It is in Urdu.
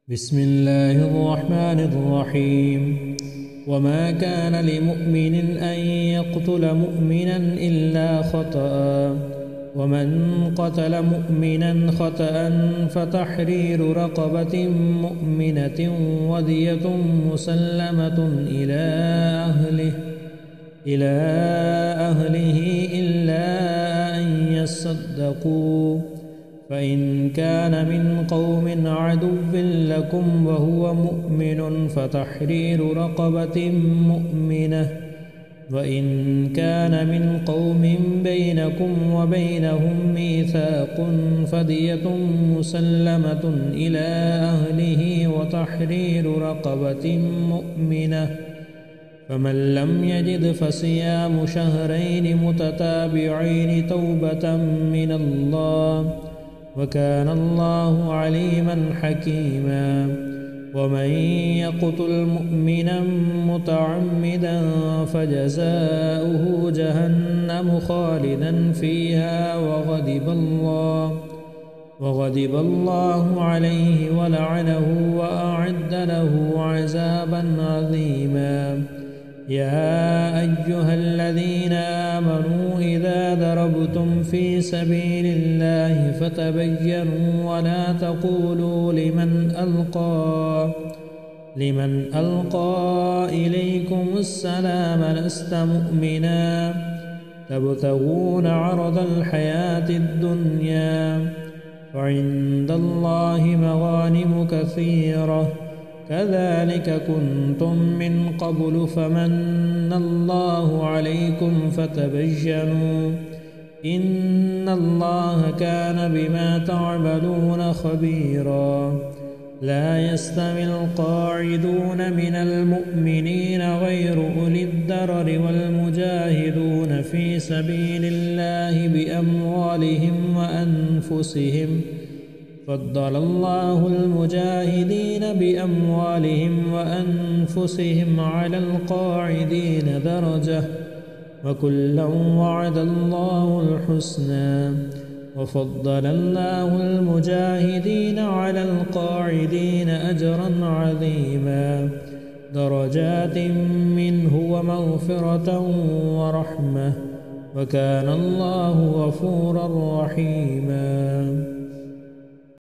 بسم الله الرحمن الرحيم وما كان لمؤمن أن يقتل مؤمنا إلا خطأ ومن قتل مؤمنا خطأ فتحرير رقبة مؤمنة ودية مسلمة إلى أهله إلا أن يصدقوا فإن كان من قوم عدو لكم وهو مؤمن فتحرير رقبة مؤمنة وإن كان من قوم بينكم وبينهم ميثاق فدية مسلمة إلى أهله وتحرير رقبة مؤمنة فمن لم يجد فصيام شهرين متتابعين توبة من الله وكان الله عليما حكيما ومن يقتل مؤمنا متعمدا فجزاؤه جهنم خالدا فيها وغضب الله عليه ولعنه وأعد له عذابا عظيما يا أيها الذين آمنوا إذا ضربتم في سبيل الله فتبينوا ولا تقولوا لمن ألقى إليكم السلام لست مؤمنا تبتغون عرض الحياة الدنيا وعند الله مغانم كثيرة كذلك كنتم من قبل فمن الله عليكم فتبينوا إن الله كان بما تعملون خبيرا لا يستوي القاعدون من المؤمنين غير أولي الضرر والمجاهدون في سبيل الله بأموالهم وأنفسهم فضل الله المجاهدين بأموالهم وأنفسهم على القاعدين درجة وكلا وعد الله الحسنى وفضل الله المجاهدين على القاعدين أجرا عظيما درجات منه ومغفرة ورحمة وكان الله غفورا رحيما.